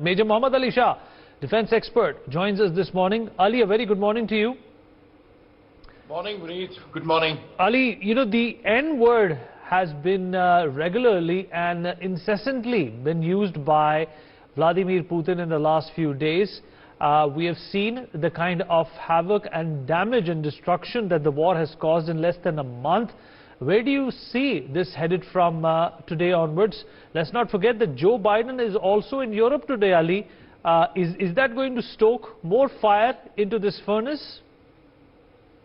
Major Mohammed Ali Shah, defense expert, joins us this morning. Ali, a very good morning to you. Morning, Vineet. Good morning. Ali, you know, the N word has been regularly and incessantly been used by Vladimir Putin in the last few days. We have seen the kind of havoc and damage and destruction that the war has caused in less than a month. Where do you see this headed from today onwards? Let's not forget that Joe Biden is also in Europe today, Ali. Is that going to stoke more fire into this furnace?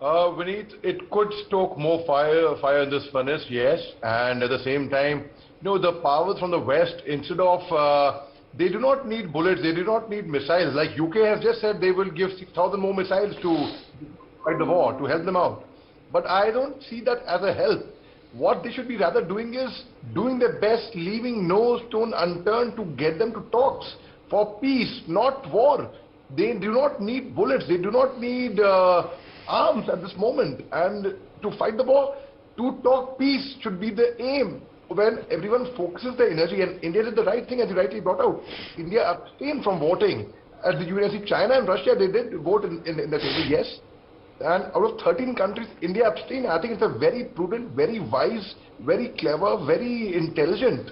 Vineet, it could stoke more fire in this furnace, yes. And at the same time, you know, the powers from the West, instead of, they do not need bullets, they do not need missiles. Like UK has just said they will give 6,000 more missiles to fight the war, to help them out. But I don't see that as a help. What they should be rather doing is doing their best, leaving no stone unturned to get them to talks for peace, not war. They do not need bullets, they do not need arms at this moment. And to fight the war, to talk peace should be the aim. When everyone focuses their energy, and India did the right thing, as you rightly brought out. India abstained from voting at the UN. China and Russia, they did vote in the table, yes. And out of 13 countries, India abstained. I think it's a very prudent, very wise, very clever, very intelligent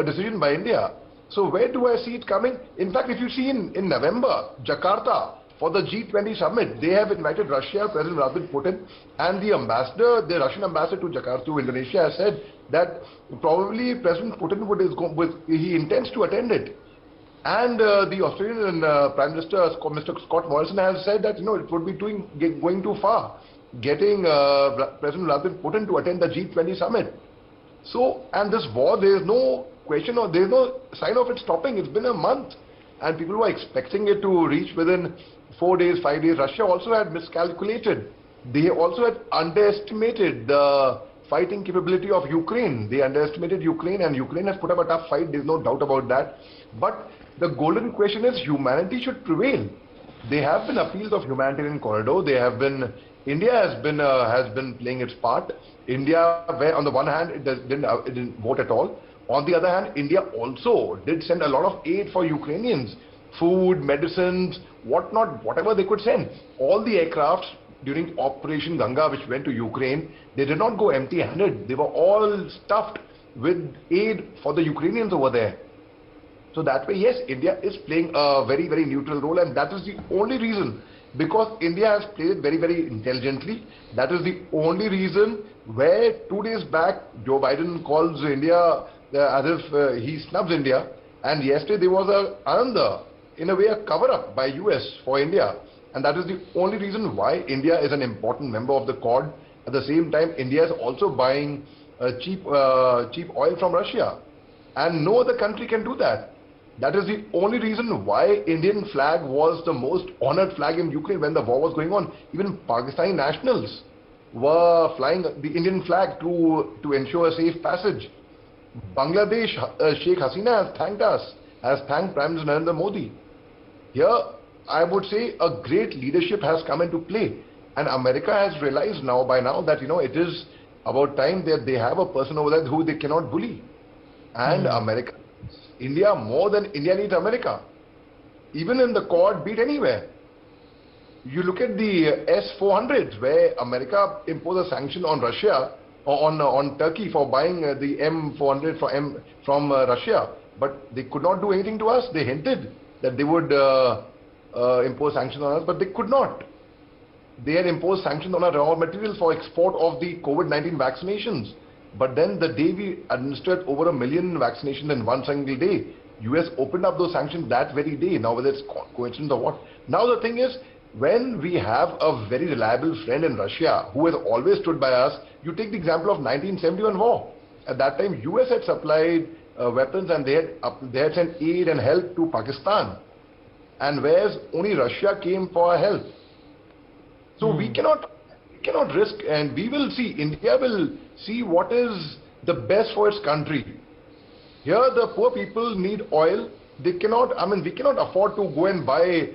decision by India. So where do I see it coming? In fact, if you see in November, Jakarta, for the G20 summit, they have invited Russia, President Vladimir Putin, and the ambassador, the Russian ambassador to Jakarta, to Indonesia, has said that probably President Putin he intends to attend it. And the Australian Prime Minister, Mr. Scott Morrison, has said that, you know, it would be going too far, getting President Vladimir Putin to attend the G20 summit. So, and this war, there is no question or there is no sign of it stopping. It's been a month, and people were expecting it to reach within 4 days, 5 days. Russia also had miscalculated. They also had underestimated the fighting capability of Ukraine. They underestimated Ukraine, and Ukraine has put up a tough fight. There's no doubt about that. But the golden question is, humanity should prevail. There have been appeals of humanitarian corridor. They have been. India has been playing its part. India, where on the one hand it didn't vote at all. On the other hand, India also did send a lot of aid for Ukrainians, food, medicines, whatnot, whatever they could send. All the aircrafts during Operation Ganga, which went to Ukraine, they did not go empty-handed. They were all stuffed with aid for the Ukrainians over there. So that way, yes, India is playing a very, very neutral role, and that is the only reason, because India has played it very, very intelligently. That is the only reason where 2 days back, Joe Biden calls India as if he snubs India, and yesterday there was in a way, a cover-up by US for India. And that is the only reason why India is an important member of the Quad. At the same time, India is also buying cheap oil from Russia. And no other country can do that. That is the only reason why Indian flag was the most honored flag in Ukraine when the war was going on. Even Pakistani nationals were flying the Indian flag to ensure a safe passage. Bangladesh, Sheikh Hasina has thanked us, has thanked Prime Minister Narendra Modi. Here, I would say a great leadership has come into play, and America has realized by now that, you know, it is about time that they have a person over there who they cannot bully. And America, India, more than India needs America. Even in the Quad, be it anywhere. You look at the S-400s, where America imposed a sanction on Russia, or on Turkey for buying the M-400 from Russia, but they could not do anything to us. They hinted that they would impose sanctions on us, but they could not. They had imposed sanctions on our raw materials for export of the COVID-19 vaccinations. But then the day we administered over 1 million vaccinations in one single day, US opened up those sanctions that very day. Now whether it's coincidence or what. Now the thing is, when we have a very reliable friend in Russia who has always stood by us, you take the example of 1971 war. At that time, US had supplied weapons, and they had sent aid and help to Pakistan. And whereas only Russia came for help. So we cannot risk, and we will see, India will see what is the best for its country. Here the poor people need oil. They cannot, we cannot afford to go and buy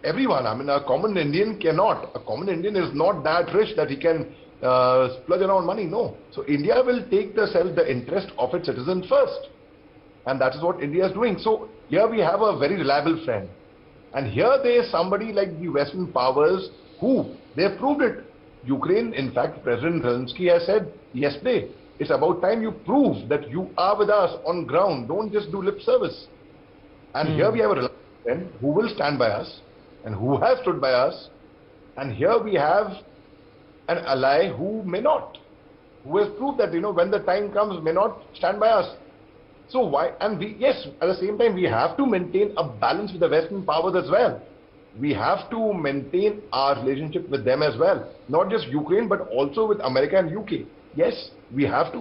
everyone. A common Indian cannot. A common Indian is not that rich that he can splurge around money. No. So India will take the interest of its citizens first. And that is what India is doing. So here we have a very reliable friend. And here there is somebody like the Western powers who, they have proved it. Ukraine, in fact, President Zelensky has said yesterday, it's about time you prove that you are with us on ground. Don't just do lip service. And here we have a reliable friend who will stand by us and who has stood by us. And here we have an ally who may not, who has proved that, when the time comes, may not stand by us. So why, and yes, at the same time, we have to maintain a balance with the Western powers as well. We have to maintain our relationship with them as well. Not just Ukraine, but also with America and UK. Yes, we have to,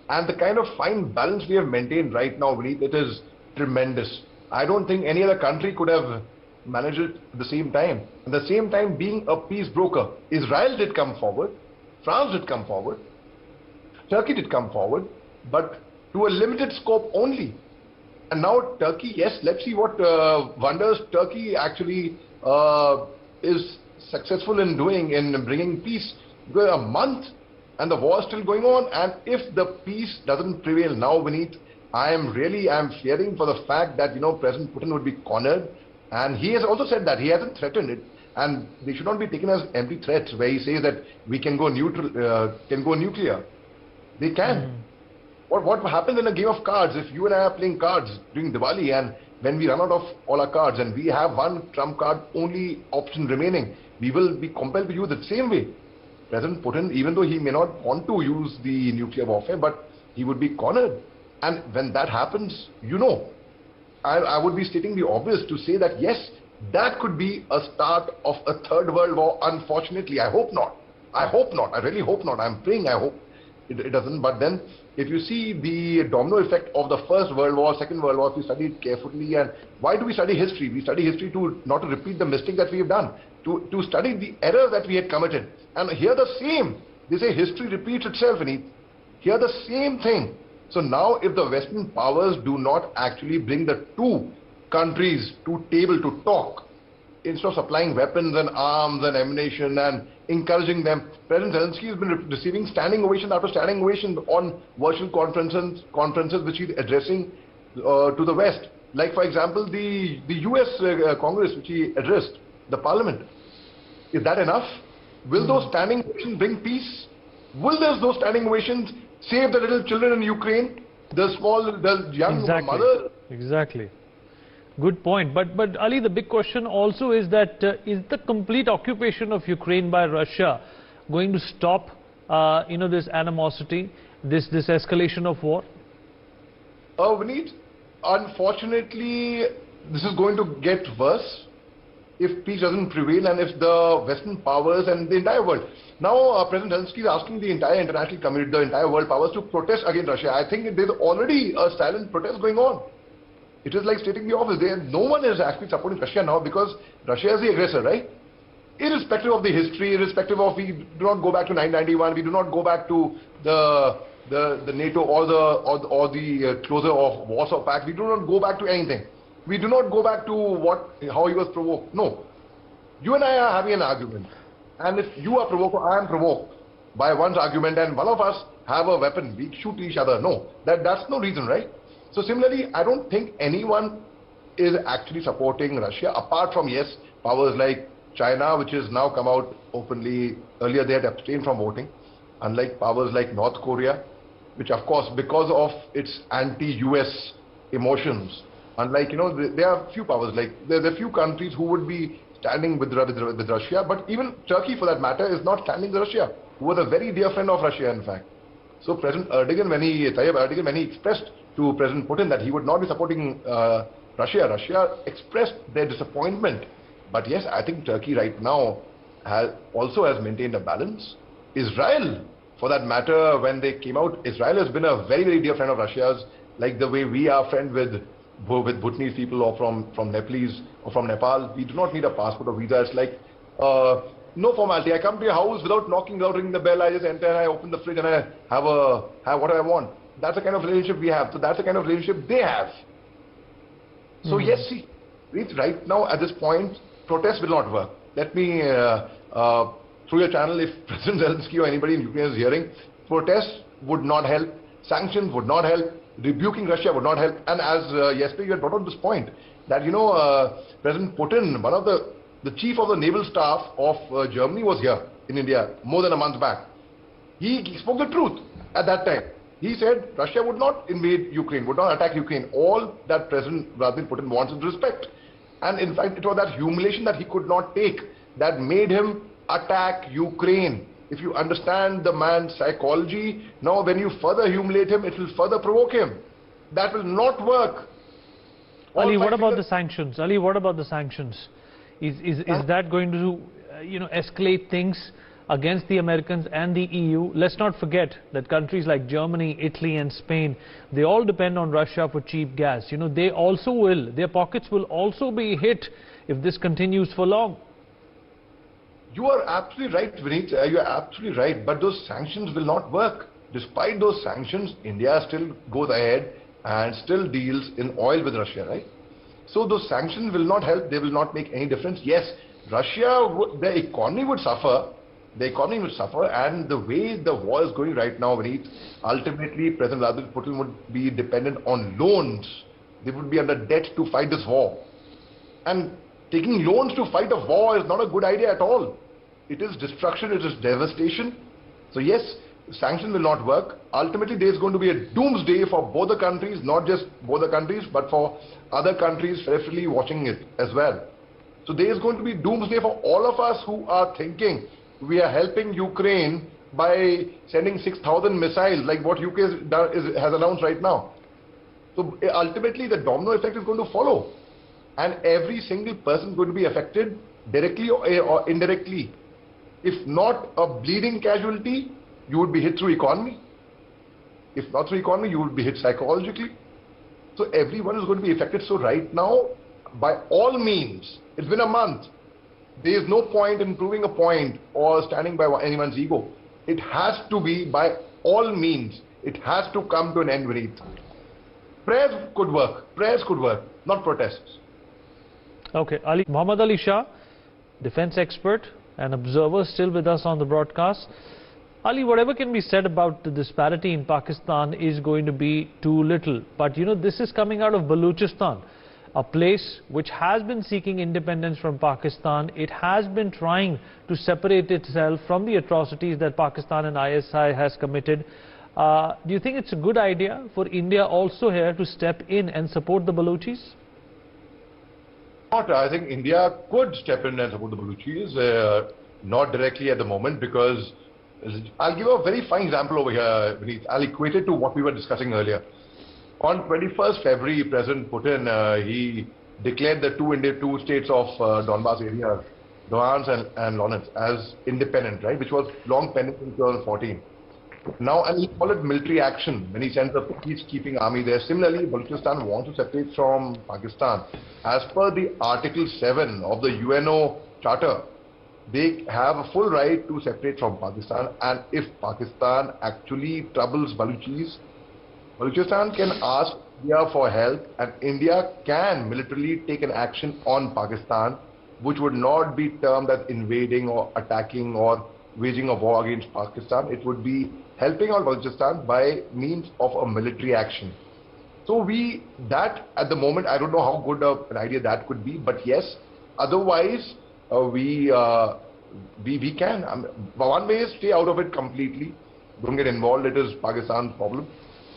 and the kind of fine balance we have maintained right now, Vineet, it is tremendous. I don't think any other country could have managed it at the same time. At the same time, being a peace broker, Israel did come forward, France did come forward, Turkey did come forward, but to a limited scope only. And now Turkey, yes, let's see what wonders Turkey actually is successful in doing in bringing peace. Because a month and the war is still going on, and if the peace doesn't prevail now, Vineet, I am fearing for the fact that, President Putin would be cornered. And he has also said that he hasn't threatened it, and they should not be taken as empty threats where he says that we can go nuclear. They can. What happens in a game of cards if you and I are playing cards during Diwali, and when we run out of all our cards and we have one trump card only option remaining, we will be compelled to use it the same way. President Putin, even though he may not want to use the nuclear warfare, but he would be cornered. And when that happens, I would be stating the obvious to say that yes, that could be a start of a third world war. Unfortunately, I hope not. I really hope not. I'm praying, I hope it doesn't. But then, if you see the domino effect of the First World War, Second World War, if you study it carefully, and why do we study history? We study history not to repeat the mistake that we have done, to study the error that we had committed. And here the same, they say history repeats itself, Vineet. Here the same thing. So now if the Western powers do not actually bring the two countries to table to talk, instead of supplying weapons and arms and ammunition and encouraging them, President Zelensky has been receiving standing ovation after standing ovation on virtual conferences which he's addressing to the West. Like, for example, the US Congress which he addressed, the Parliament. Is that enough? Will those standing ovations bring peace? Will those standing ovations save the little children in Ukraine, the young mothers? Exactly. Good point. But Ali, the big question also is that is the complete occupation of Ukraine by Russia going to stop, this animosity, this escalation of war? Vineet, unfortunately, this is going to get worse if peace doesn't prevail and if the Western powers and the entire world. Now, President Zelensky is asking the entire international community, the entire world powers to protest against Russia. I think there's already a silent protest going on. It is like stating the obvious. No one is actually supporting Russia now because Russia is the aggressor, right? Irrespective of the history, irrespective of, we do not go back to 991, we do not go back to the NATO or the closure of Warsaw Pact. We do not go back to anything. We do not go back to how he was provoked. No. You and I are having an argument. And if you are provoked or I am provoked by one's argument and one of us have a weapon, we shoot each other. No. That's no reason, right? So similarly, I don't think anyone is actually supporting Russia apart from, yes, powers like China, which has now come out openly. Earlier they had abstained from voting. Unlike powers like North Korea, which of course, because of its anti-US emotions, unlike, there are few powers, like there are few countries who would be standing with Russia, but even Turkey for that matter is not standing with Russia, who was a very dear friend of Russia in fact. So President Erdogan, Tayyip Erdogan, when he expressed to President Putin that he would not be supporting Russia expressed their disappointment. But yes, I think Turkey right now also has maintained a balance. Israel, for that matter, when they came out, Israel has been a very, very dear friend of Russia's, like the way we are friends with Bhutanese people or from Nepalese or from Nepal. We do not need a passport or visa. It's like no formality. I come to your house without knocking, without ringing the bell. I just enter and I open the fridge and I have what I want. That's the kind of relationship we have. So that's the kind of relationship they have. So yes, see, right now at this point, protest will not work. Let me, through your channel, if President Zelensky or anybody in Ukraine is hearing, protest would not help. Sanctions would not help. rebuking Russia would not help. And as yesterday you had brought out this point, that President Putin, one of the chief of the naval staff of Germany, was here in India more than a month back. He spoke the truth at that time. He said Russia would not invade Ukraine, would not attack Ukraine. All that President Vladimir Putin wants is respect. And in fact, it was that humiliation that he could not take that made him attack Ukraine. If you understand the man's psychology, now when you further humiliate him, it will further provoke him. That will not work. Ali, what about the sanctions? Ali, what about the sanctions? Is that going to, escalate things against the Americans and the EU? Let's not forget that countries like Germany, Italy and Spain, they all depend on Russia for cheap gas. They also will, their pockets will also be hit if this continues for long. You are absolutely right, Vineet. You are absolutely right. But those sanctions will not work. Despite those sanctions, India still goes ahead and still deals in oil with Russia, right? So those sanctions will not help. They will not make any difference. Yes, Russia, the economy would suffer. The economy would suffer, and the way the war is going right now, Vineet, ultimately President Vladimir Putin would be dependent on loans. They would be under debt to fight this war. And taking loans to fight a war is not a good idea at all. It is destruction, it is devastation. So yes, sanctions will not work. Ultimately, there is going to be a doomsday for both the countries, not just both the countries, but for other countries peripherally watching it as well. So there is going to be doomsday for all of us who are thinking we are helping Ukraine by sending 6,000 missiles, like what UK has announced right now. So ultimately, the domino effect is going to follow. And every single person is going to be affected directly or indirectly. If not a bleeding casualty, you would be hit through economy. If not through economy, you would be hit psychologically. So everyone is going to be affected. So right now, by all means, it's been a month. There is no point in proving a point or standing by anyone's ego. It has to be by all means. It has to come to an end, Vineet. Prayers could work. Prayers could work, not protests. Okay, Mohammed Ali Shah, defense expert and observer, still with us on the broadcast. Ali, whatever can be said about the disparity in Pakistan is going to be too little. But this is coming out of Balochistan, a place which has been seeking independence from Pakistan. It has been trying to separate itself from the atrocities that Pakistan and ISI has committed. Do you think it's a good idea for India also here to step in and support the Balochis? I think India could step in and support the Balochis, not directly at the moment, because I'll give a very fine example over here, Vineet. I'll equate it to what we were discussing earlier. On 21st February, President Putin, he declared the two states of Donbass area, Donetsk and Luhansk, as independent, right, which was long pending in 2014. Now, and he called it military action when he sent the peacekeeping army there. Similarly, Balochistan wants to separate from Pakistan. As per the Article 7 of the UNO Charter, they have a full right to separate from Pakistan, and if Pakistan actually troubles Balochis, Balochistan can ask India for help, and India can militarily take an action on Pakistan, which would not be termed as invading or attacking or waging a war against Pakistan. It would be helping out Balochistan by means of a military action. So that at the moment, I don't know how good an idea that could be, but yes, otherwise we can. One way is stay out of it completely, don't get involved. It is Pakistan's problem.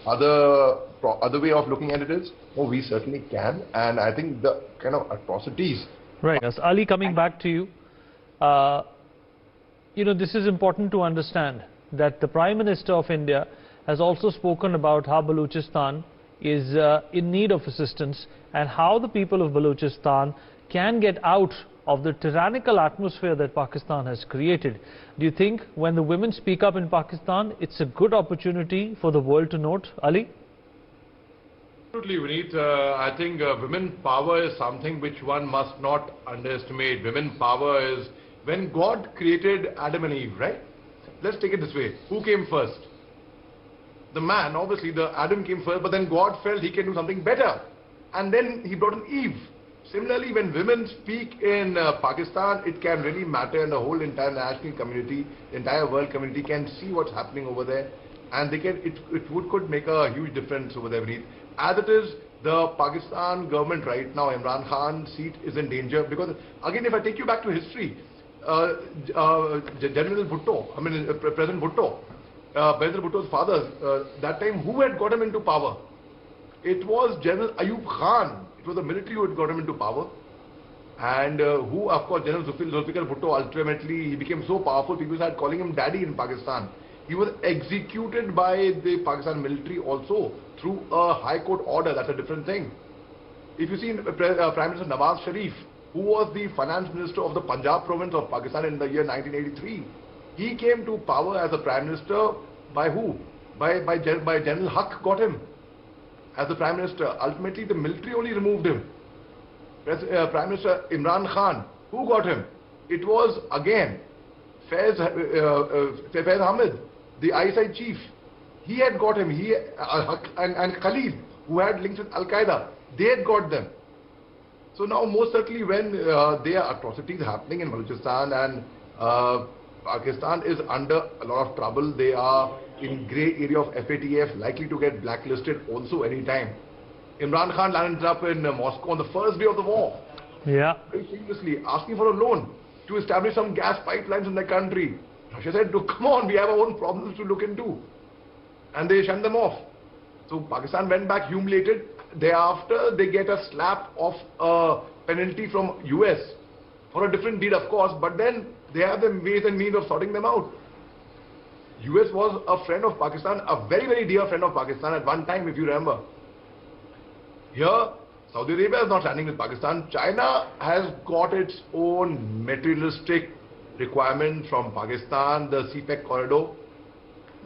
Other way of looking at it is, we certainly can, and I think the kind of atrocities. Right. As Ali, coming back to you, this is important to understand that the Prime Minister of India has also spoken about how Balochistan is in need of assistance and how the people of Balochistan can get out of the tyrannical atmosphere that Pakistan has created. Do you think when the women speak up in Pakistan, it's a good opportunity for the world to note, Ali? Absolutely, Vineet. I think women power is something which one must not underestimate. Women power is when God created Adam and Eve, right? Let's take it this way. Who came first? The man, obviously, Adam came first, but then God felt he can do something better. And then he brought in Eve. Similarly, when women speak in Pakistan, it can really matter, and the whole international community, the entire world community can see what's happening over there. and could make a huge difference over there. As it is, the Pakistan government right now, Imran Khan's seat is in danger, because again, if I take you back to history, General Bhutto, President Bhutto, President Bhutto's father, that time, who had got him into power? It was General Ayub Khan. It was the military who had got him into power. And who, of course, General Zulfikar Bhutto, ultimately, he became so powerful, people started calling him daddy in Pakistan. He was executed by the Pakistan military also through a high court order. That's a different thing. If you see Prime Minister Nawaz Sharif, who was the finance minister of the Punjab province of Pakistan in the year 1983, he came to power as a prime minister by who? By General Haq got him as the prime minister. Ultimately, the military only removed him. Prime Minister Imran Khan, who got him? It was again Faiz Ahmed, the ISI chief. He had got him. He and Khalid, who had links with Al Qaeda, they had got them. So now, most certainly, when there are atrocities happening in Balochistan and Pakistan is under a lot of trouble, they are in grey area of FATF, likely to get blacklisted also anytime. Imran Khan landed up in Moscow on the first day of the war. Yeah. Very seriously, asking for a loan to establish some gas pipelines in the country. Russia said, come on, we have our own problems to look into. And they shunned them off. So Pakistan went back humiliated. Thereafter, they get a slap of a penalty from US for a different deed, of course, but then they have the ways and means of sorting them out. US was a friend of Pakistan, a very, very dear friend of Pakistan at one time, if you remember. Here, Saudi Arabia is not standing with Pakistan. China has got its own materialistic requirement from Pakistan, the CPEC corridor,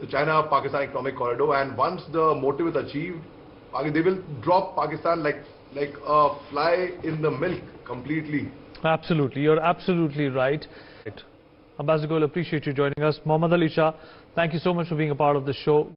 the China-Pakistan economic corridor, and once the motive is achieved, they will drop Pakistan like a fly in the milk completely. Absolutely, you're absolutely right. Ambassador Goel, appreciate you joining us. Mohammed Ali Shah, thank you so much for being a part of the show.